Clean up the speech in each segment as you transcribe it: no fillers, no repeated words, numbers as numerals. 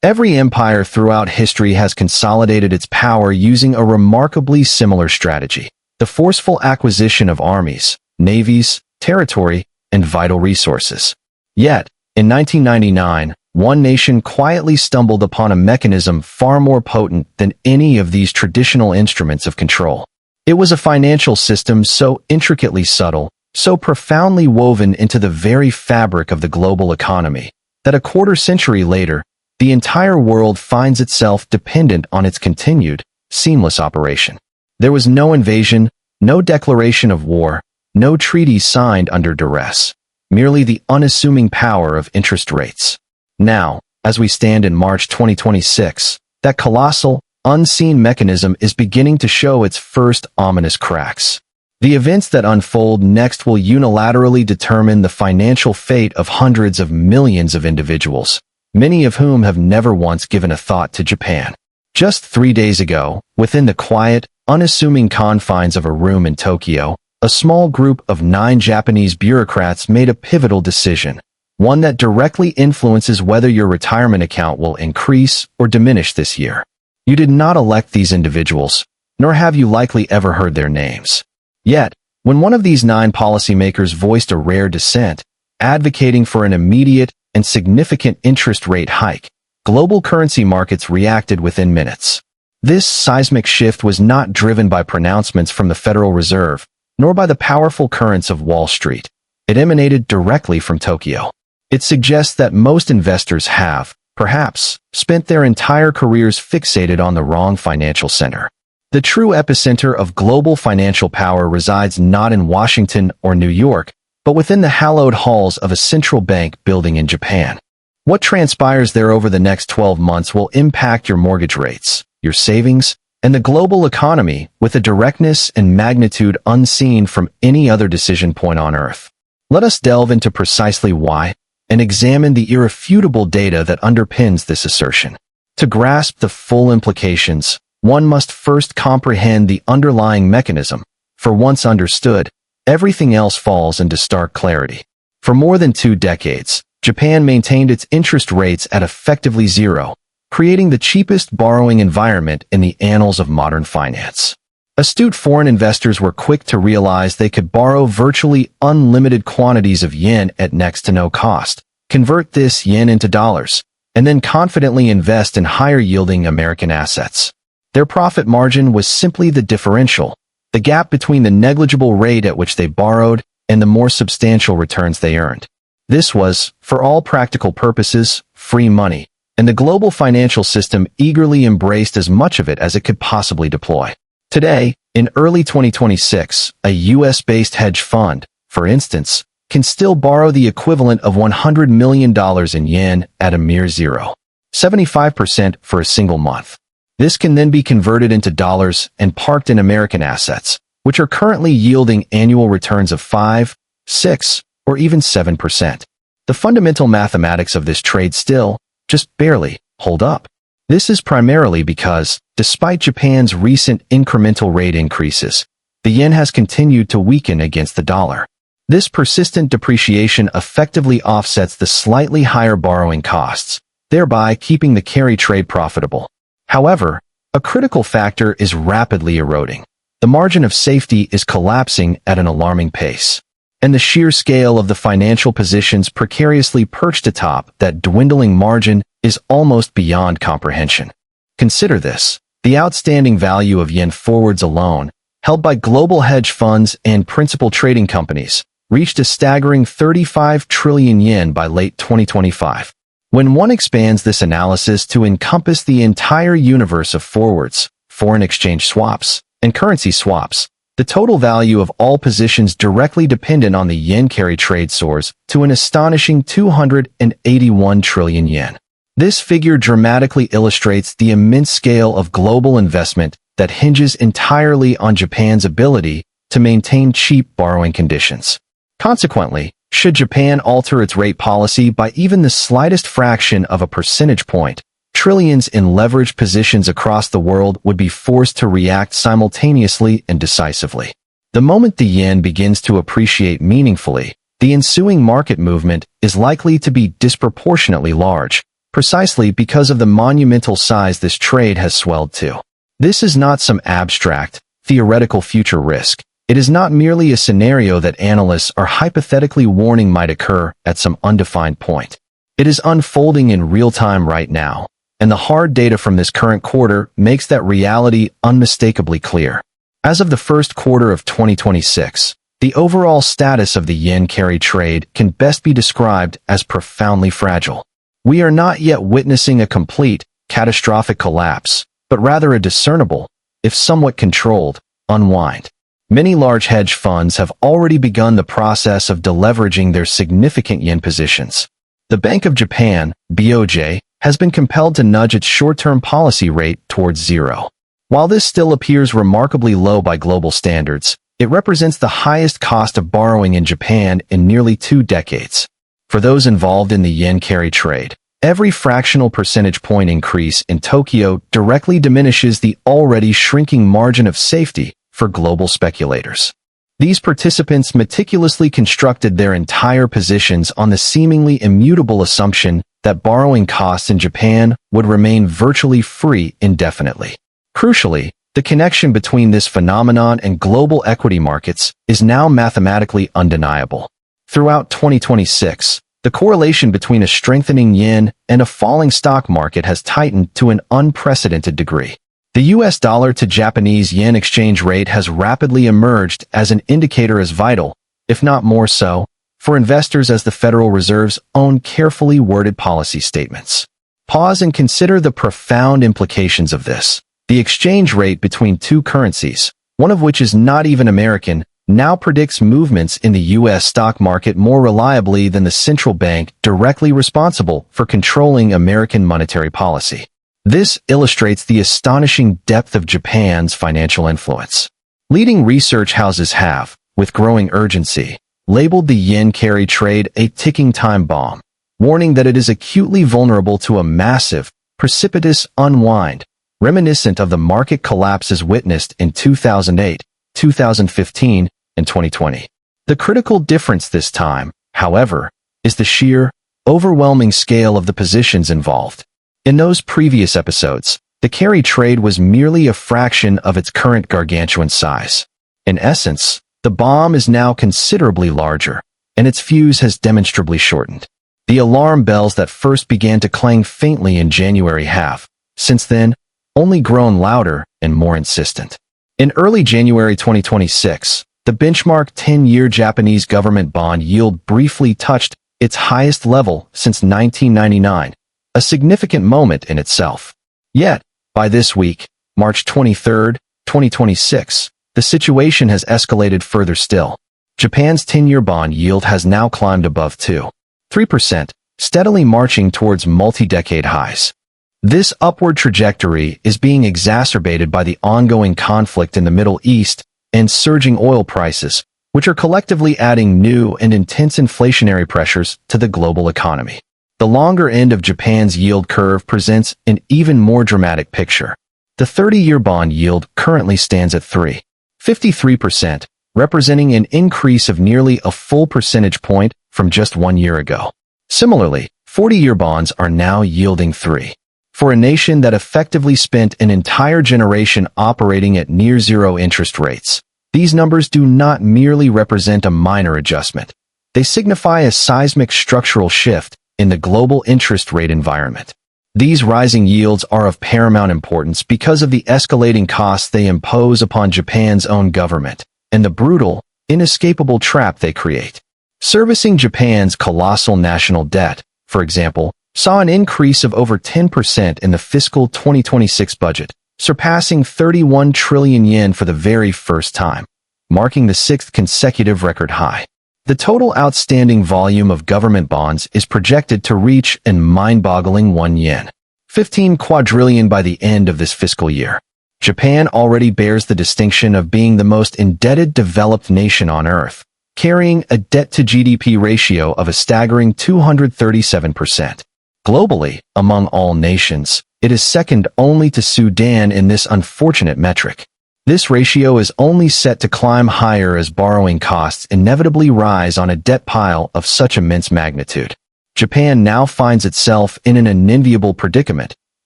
Every empire throughout history has consolidated its power using a remarkably similar strategy: the forceful acquisition of armies, navies, territory, and vital resources. Yet, in 1999, one nation quietly stumbled upon a mechanism far more potent than any of these traditional instruments of control. It was a financial system so intricately subtle, so profoundly woven into the very fabric of the global economy, that a quarter-century later, the entire world finds itself dependent on its continued, seamless operation. There was no invasion, no declaration of war, no treaty signed under duress, merely the unassuming power of interest rates. Now, as we stand in March 2026, that colossal, unseen mechanism is beginning to show its first ominous cracks. The events that unfold next will unilaterally determine the financial fate of hundreds of millions of individuals, many of whom have never once given a thought to Japan. Just 3 days ago, within the quiet, unassuming confines of a room in Tokyo, a small group of 9 Japanese bureaucrats made a pivotal decision, one that directly influences whether your retirement account will increase or diminish this year. You did not elect these individuals, nor have you likely ever heard their names. Yet, when one of these 9 policymakers voiced a rare dissent, advocating for an immediate and significant interest rate hike, global currency markets reacted within minutes. This seismic shift was not driven by pronouncements from the Federal Reserve, nor by the powerful currents of Wall Street. It emanated directly from Tokyo. It suggests that most investors have, perhaps, spent their entire careers fixated on the wrong financial center. The true epicenter of global financial power resides not in Washington or New York, but within the hallowed halls of a central bank building in Japan. What transpires there over the next 12 months will impact your mortgage rates, your savings, and the global economy with a directness and magnitude unseen from any other decision point on Earth. Let us delve into precisely why, and examine the irrefutable data that underpins this assertion. To grasp the full implications, one must first comprehend the underlying mechanism, for once understood, everything else falls into stark clarity. For more than 2 decades, Japan maintained its interest rates at effectively zero, creating the cheapest borrowing environment in the annals of modern finance. Astute foreign investors were quick to realize they could borrow virtually unlimited quantities of yen at next to no cost, convert this yen into dollars, and then confidently invest in higher-yielding American assets. Their profit margin was simply the differential, the gap between the negligible rate at which they borrowed and the more substantial returns they earned. This was, for all practical purposes, free money, and the global financial system eagerly embraced as much of it as it could possibly deploy. Today, in early 2026, a US-based hedge fund, for instance, can still borrow the equivalent of $100 million in yen at a mere 0.75% for a single month. This can then be converted into dollars and parked in American assets, which are currently yielding annual returns of 5, 6, or even 7%. The fundamental mathematics of this trade still, just barely, hold up. This is primarily because, despite Japan's recent incremental rate increases, the yen has continued to weaken against the dollar. This persistent depreciation effectively offsets the slightly higher borrowing costs, thereby keeping the carry trade profitable. However, a critical factor is rapidly eroding. The margin of safety is collapsing at an alarming pace, and the sheer scale of the financial positions precariously perched atop that dwindling margin is almost beyond comprehension. Consider this: the outstanding value of yen forwards alone, held by global hedge funds and principal trading companies, reached a staggering 35 trillion yen by late 2025. When one expands this analysis to encompass the entire universe of forwards, foreign exchange swaps, and currency swaps, the total value of all positions directly dependent on the yen carry trade soars to an astonishing 281 trillion yen. This figure dramatically illustrates the immense scale of global investment that hinges entirely on Japan's ability to maintain cheap borrowing conditions. Consequently, should Japan alter its rate policy by even the slightest fraction of a percentage point, trillions in leveraged positions across the world would be forced to react simultaneously and decisively. The moment the yen begins to appreciate meaningfully, the ensuing market movement is likely to be disproportionately large, precisely because of the monumental size this trade has swelled to. This is not some abstract, theoretical future risk. It is not merely a scenario that analysts are hypothetically warning might occur at some undefined point. It is unfolding in real time right now, and the hard data from this current quarter makes that reality unmistakably clear. As of the first quarter of 2026, the overall status of the yen carry trade can best be described as profoundly fragile. We are not yet witnessing a complete, catastrophic collapse, but rather a discernible, if somewhat controlled, unwind. Many large hedge funds have already begun the process of deleveraging their significant yen positions. The Bank of Japan, BOJ, has been compelled to nudge its short-term policy rate towards zero. While this still appears remarkably low by global standards, it represents the highest cost of borrowing in Japan in nearly 2 decades. For those involved in the yen carry trade, every fractional percentage point increase in Tokyo directly diminishes the already shrinking margin of safety for global speculators. These participants meticulously constructed their entire positions on the seemingly immutable assumption that borrowing costs in Japan would remain virtually free indefinitely. Crucially, the connection between this phenomenon and global equity markets is now mathematically undeniable. Throughout 2026, the correlation between a strengthening yen and a falling stock market has tightened to an unprecedented degree. The US dollar to Japanese yen exchange rate has rapidly emerged as an indicator as vital, if not more so, for investors as the Federal Reserve's own carefully worded policy statements. Pause and consider the profound implications of this. The exchange rate between two currencies, one of which is not even American, now predicts movements in the U.S. stock market more reliably than the central bank directly responsible for controlling American monetary policy. This illustrates the astonishing depth of Japan's financial influence. Leading research houses have, with growing urgency, labeled the yen carry trade a ticking time bomb, warning that it is acutely vulnerable to a massive, precipitous unwind, reminiscent of the market collapses witnessed in 2008, 2015, and 2020. The critical difference this time, however, is the sheer, overwhelming scale of the positions involved. In those previous episodes, the carry trade was merely a fraction of its current gargantuan size. In essence, the bomb is now considerably larger, and its fuse has demonstrably shortened. The alarm bells that first began to clang faintly in January have, since then, only grown louder and more insistent. In early January 2026, the benchmark 10-year Japanese government bond yield briefly touched its highest level since 1999, a significant moment in itself. Yet, by this week, March 23, 2026, the situation has escalated further still. Japan's 10-year bond yield has now climbed above 2.3%, steadily marching towards multi-decade highs. This upward trajectory is being exacerbated by the ongoing conflict in the Middle East and surging oil prices, which are collectively adding new and intense inflationary pressures to the global economy. The longer end of Japan's yield curve presents an even more dramatic picture. The 30-year bond yield currently stands at 3.53%, representing an increase of nearly a full percentage point from just 1 year ago. Similarly, 40-year bonds are now yielding 3%. For a nation that effectively spent an entire generation operating at near-zero interest rates, these numbers do not merely represent a minor adjustment. They signify a seismic structural shift in the global interest rate environment. These rising yields are of paramount importance because of the escalating costs they impose upon Japan's own government and the brutal, inescapable trap they create. Servicing Japan's colossal national debt, for example, saw an increase of over 10% in the fiscal 2026 budget, surpassing 31 trillion yen for the very first time, marking the 6th consecutive record high. The total outstanding volume of government bonds is projected to reach an mind-boggling 1.15 quadrillion by the end of this fiscal year. Japan already bears the distinction of being the most indebted developed nation on Earth, carrying a debt-to-GDP ratio of a staggering 237%. Globally, among all nations, it is second only to Sudan in this unfortunate metric. This ratio is only set to climb higher as borrowing costs inevitably rise on a debt pile of such immense magnitude. Japan now finds itself in an unenviable predicament,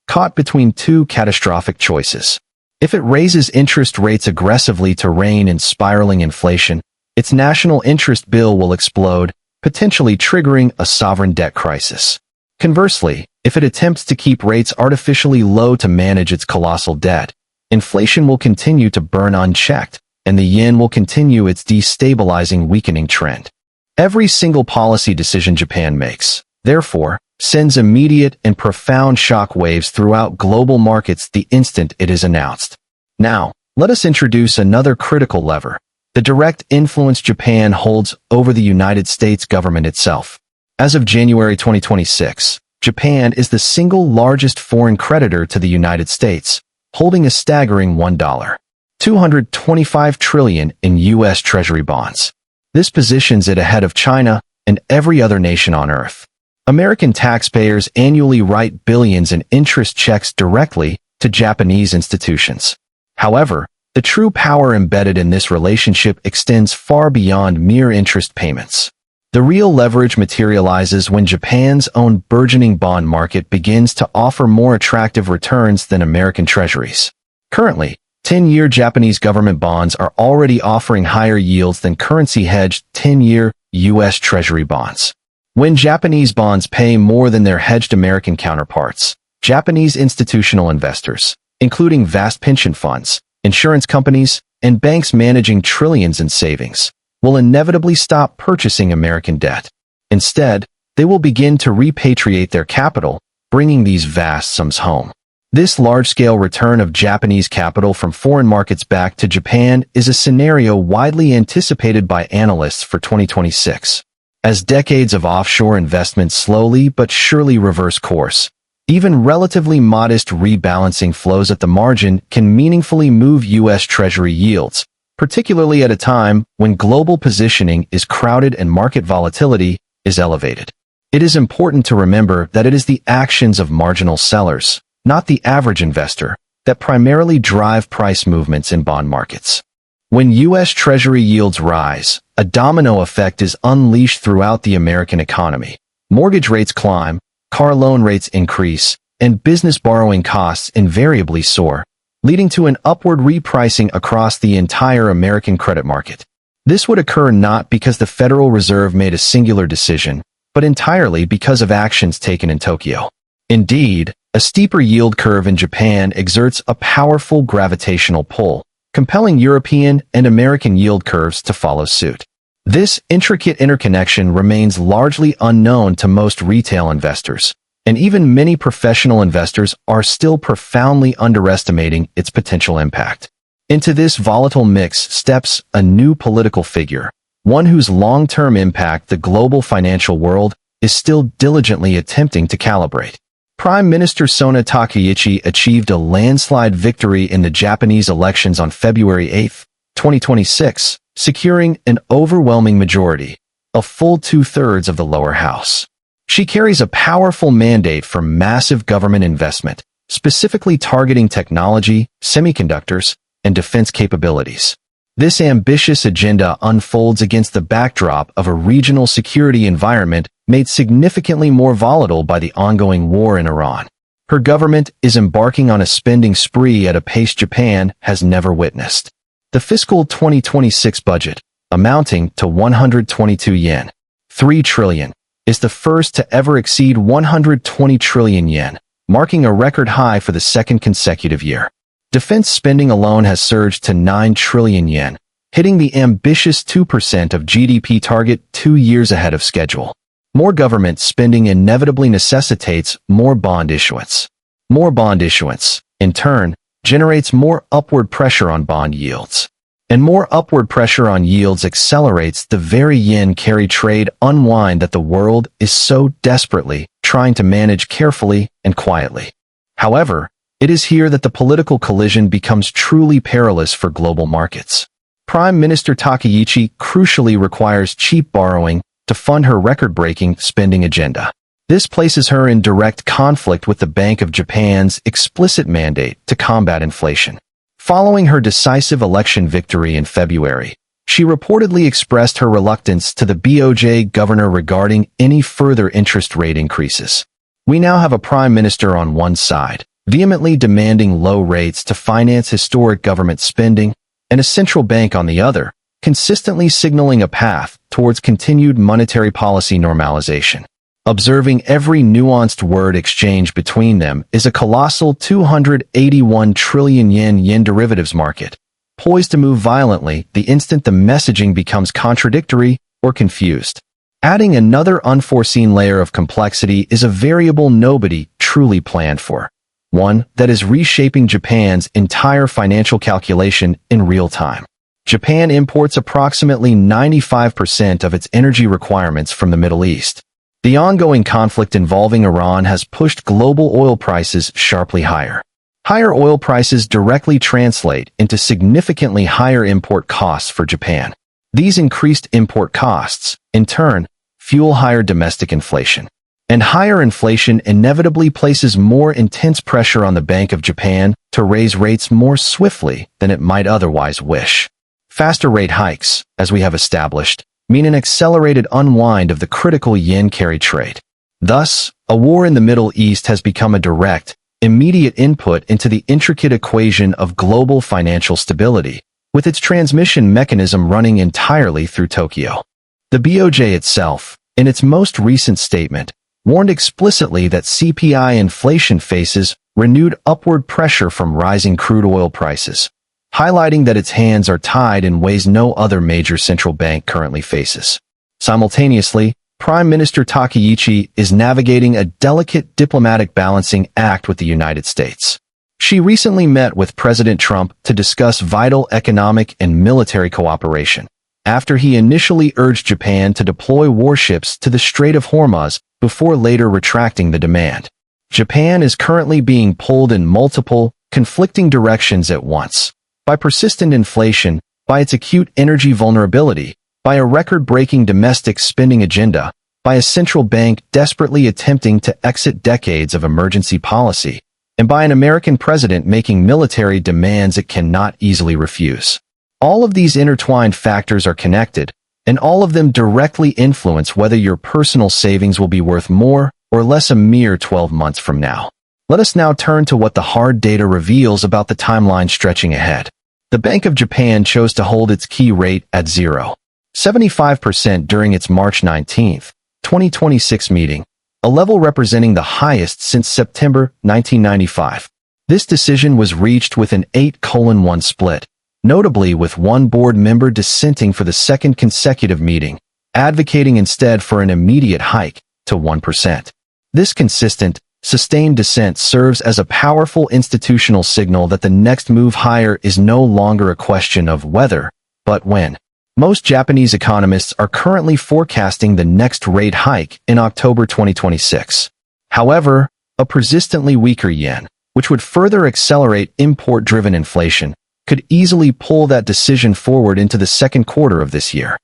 caught between two catastrophic choices. If it raises interest rates aggressively to rein in spiraling inflation, its national interest bill will explode, potentially triggering a sovereign debt crisis. Conversely, if it attempts to keep rates artificially low to manage its colossal debt, inflation will continue to burn unchecked, and the yen will continue its destabilizing weakening trend. Every single policy decision Japan makes, therefore, sends immediate and profound shock waves throughout global markets the instant it is announced. Now, let us introduce another critical lever: the direct influence Japan holds over the United States government itself. As of January 2026, Japan is the single largest foreign creditor to the United States, holding a staggering $225 trillion in U.S. Treasury bonds. This positions it ahead of China and every other nation on Earth. American taxpayers annually write billions in interest checks directly to Japanese institutions. However, the true power embedded in this relationship extends far beyond mere interest payments. The real leverage materializes when Japan's own burgeoning bond market begins to offer more attractive returns than American treasuries. Currently, 10-year Japanese government bonds are already offering higher yields than currency-hedged 10-year U.S. Treasury bonds. When Japanese bonds pay more than their hedged American counterparts, Japanese institutional investors, including vast pension funds, insurance companies, and banks managing trillions in savings, will inevitably stop purchasing American debt. Instead, they will begin to repatriate their capital, bringing these vast sums home. This large-scale return of Japanese capital from foreign markets back to Japan is a scenario widely anticipated by analysts for 2026. As decades of offshore investment slowly but surely reverse course, even relatively modest rebalancing flows at the margin can meaningfully move U.S. Treasury yields, particularly at a time when global positioning is crowded and market volatility is elevated. It is important to remember that it is the actions of marginal sellers, not the average investor, that primarily drive price movements in bond markets. When U.S. Treasury yields rise, a domino effect is unleashed throughout the American economy. Mortgage rates climb, car loan rates increase, and business borrowing costs invariably soar, leading to an upward repricing across the entire American credit market. This would occur not because the Federal Reserve made a singular decision, but entirely because of actions taken in Tokyo. Indeed, a steeper yield curve in Japan exerts a powerful gravitational pull, compelling European and American yield curves to follow suit. This intricate interconnection remains largely unknown to most retail investors, and even many professional investors are still profoundly underestimating its potential impact. Into this volatile mix steps a new political figure, one whose long-term impact the global financial world is still diligently attempting to calibrate. Prime Minister Sona Takaichi achieved a landslide victory in the Japanese elections on February 8, 2026, securing an overwhelming majority, a full two-thirds of the lower house. She carries a powerful mandate for massive government investment, specifically targeting technology, semiconductors, and defense capabilities. This ambitious agenda unfolds against the backdrop of a regional security environment made significantly more volatile by the ongoing war in Iran. Her government is embarking on a spending spree at a pace Japan has never witnessed. The fiscal 2026 budget, amounting to 122 yen, 3 trillion, is the first to ever exceed 120 trillion yen, marking a record high for the second consecutive year. Defense spending alone has surged to 9 trillion yen, hitting the ambitious 2% of GDP target 2 years ahead of schedule. More government spending inevitably necessitates more bond issuance. More bond issuance, in turn, generates more upward pressure on bond yields. And more upward pressure on yields accelerates the very yen carry trade unwind that the world is so desperately trying to manage carefully and quietly. However, it is here that the political collision becomes truly perilous for global markets. Prime Minister Takaichi crucially requires cheap borrowing to fund her record-breaking spending agenda. This places her in direct conflict with the Bank of Japan's explicit mandate to combat inflation. Following her decisive election victory in February, She reportedly expressed her reluctance to the BOJ governor regarding any further interest rate increases. We now have a prime minister on one side, vehemently demanding low rates to finance historic government spending, and a central bank on the other, consistently signaling a path towards continued monetary policy normalization. Observing every nuanced word exchange between them is a colossal 281 trillion yen derivatives market, poised to move violently the instant the messaging becomes contradictory or confused. Adding another unforeseen layer of complexity is a variable nobody truly planned for, one that is reshaping Japan's entire financial calculation in real time. Japan imports approximately 95% of its energy requirements from the Middle East. The ongoing conflict involving Iran has pushed global oil prices sharply higher. Higher oil prices directly translate into significantly higher import costs for Japan. These increased import costs, in turn, fuel higher domestic inflation. And higher inflation inevitably places more intense pressure on the Bank of Japan to raise rates more swiftly than it might otherwise wish. Faster rate hikes, as we have established, mean an accelerated unwind of the critical yen carry trade. Thus, a war in the Middle East has become a direct, immediate input into the intricate equation of global financial stability, with its transmission mechanism running entirely through Tokyo. The BOJ itself, in its most recent statement, warned explicitly that CPI inflation faces renewed upward pressure from rising crude oil prices, highlighting that its hands are tied in ways no other major central bank currently faces. Simultaneously, Prime Minister Takaichi is navigating a delicate diplomatic balancing act with the United States. She recently met with President Trump to discuss vital economic and military cooperation, after he initially urged Japan to deploy warships to the Strait of Hormuz before later retracting the demand. Japan is currently being pulled in multiple, conflicting directions at once. By persistent inflation, by its acute energy vulnerability, by a record-breaking domestic spending agenda, by a central bank desperately attempting to exit decades of emergency policy, and by an American president making military demands it cannot easily refuse. All of these intertwined factors are connected, and all of them directly influence whether your personal savings will be worth more or less a mere 12 months from now. Let us now turn to what the hard data reveals about the timeline stretching ahead. The Bank of Japan chose to hold its key rate at 0.75% during its March 19, 2026 meeting, a level representing the highest since September 1995. This decision was reached with an 8:1 split, notably with one board member dissenting for the second consecutive meeting, advocating instead for an immediate hike to 1%. This consistent, sustained dissent serves as a powerful institutional signal that the next move higher is no longer a question of whether, but when. Most Japanese economists are currently forecasting the next rate hike in October 2026. However, a persistently weaker yen, which would further accelerate import-driven inflation, could easily pull that decision forward into the second quarter of this year.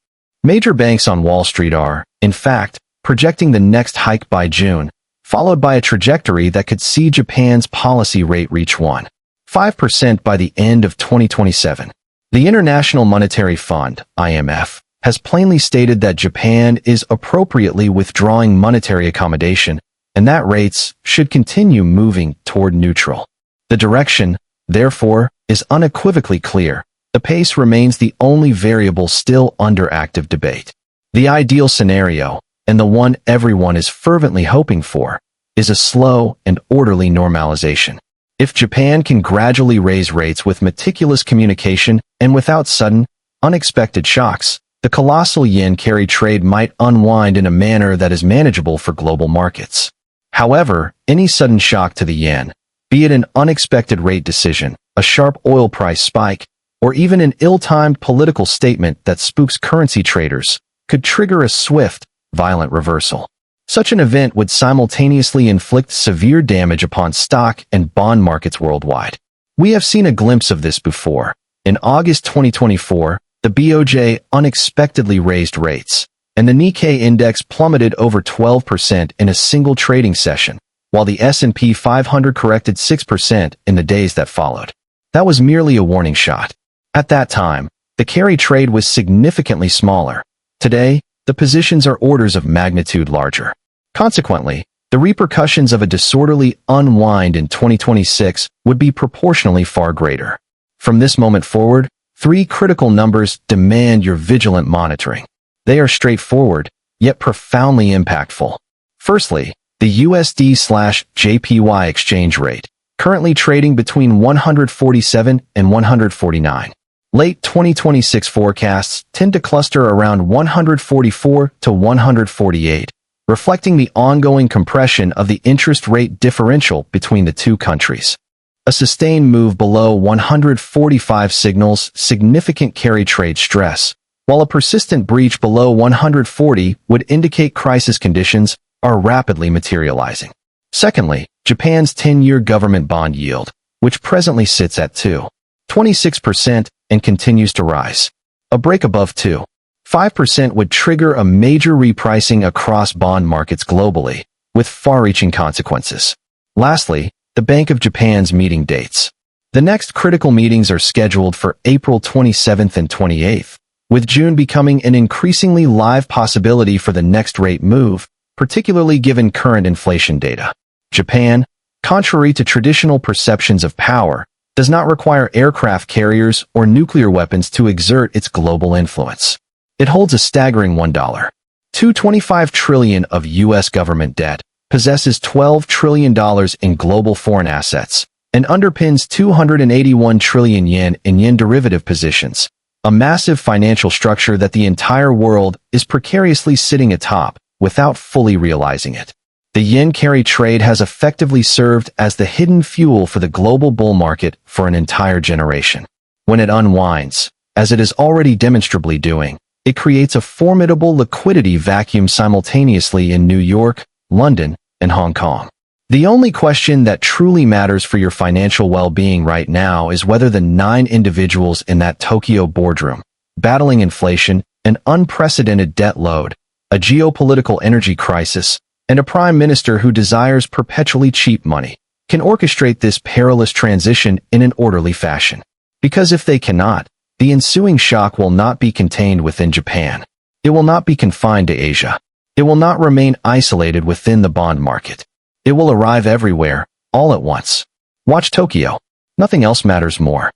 Major banks on Wall Street are, in fact, projecting the next hike by June, followed by a trajectory that could see Japan's policy rate reach 1.5% by the end of 2027. The International Monetary Fund, IMF, has plainly stated that Japan is appropriately withdrawing monetary accommodation and that rates should continue moving toward neutral. The direction, therefore, is unequivocally clear. The pace remains the only variable still under active debate. The ideal scenario, and the one everyone is fervently hoping for, is a slow and orderly normalization. If Japan can gradually raise rates with meticulous communication and without sudden, unexpected shocks, the colossal yen carry trade might unwind in a manner that is manageable for global markets. However, any sudden shock to the yen, be it an unexpected rate decision, a sharp oil price spike, or even an ill-timed political statement that spooks currency traders, could trigger a swift, violent reversal. Such an event would simultaneously inflict severe damage upon stock and bond markets worldwide. We have seen a glimpse of this before. In August 2024, the BOJ unexpectedly raised rates, and the Nikkei index plummeted over 12% in a single trading session, while the S&P 500 corrected 6% in the days that followed. That was merely a warning shot. At that time, the carry trade was significantly smaller. Today, the positions are orders of magnitude larger. Consequently, the repercussions of a disorderly unwind in 2026 would be proportionally far greater. From this moment forward, three critical numbers demand your vigilant monitoring. They are straightforward, yet profoundly impactful. Firstly, the USD/JPY exchange rate, currently trading between 147 and 149. Late 2026 forecasts tend to cluster around 144 to 148, reflecting the ongoing compression of the interest rate differential between the two countries. A sustained move below 145 signals significant carry trade stress, while a persistent breach below 140 would indicate crisis conditions are rapidly materializing. Secondly, Japan's 10-year government bond yield, which presently sits at 2.26% and continues to rise. A break above 2.5% would trigger a major repricing across bond markets globally, with far-reaching consequences. Lastly, the Bank of Japan's meeting dates. The next critical meetings are scheduled for April 27th and 28th, with June becoming an increasingly live possibility for the next rate move, particularly given current inflation data. Japan, contrary to traditional perceptions of power, does not require aircraft carriers or nuclear weapons to exert its global influence. It holds a staggering $1.225 trillion of U.S. government debt, possesses $12 trillion in global foreign assets, and underpins 281 trillion yen in yen derivative positions, a massive financial structure that the entire world is precariously sitting atop without fully realizing it. The yen carry trade has effectively served as the hidden fuel for the global bull market for an entire generation. When it unwinds, as it is already demonstrably doing, it creates a formidable liquidity vacuum simultaneously in New York, London, and Hong Kong. The only question that truly matters for your financial well-being right now is whether the 9 individuals in that Tokyo boardroom, battling inflation, an unprecedented debt load, a geopolitical energy crisis, and a prime minister who desires perpetually cheap money, can orchestrate this perilous transition in an orderly fashion. Because if they cannot, the ensuing shock will not be contained within Japan. It will not be confined to Asia. It will not remain isolated within the bond market. It will arrive everywhere, all at once. Watch Tokyo. Nothing else matters more.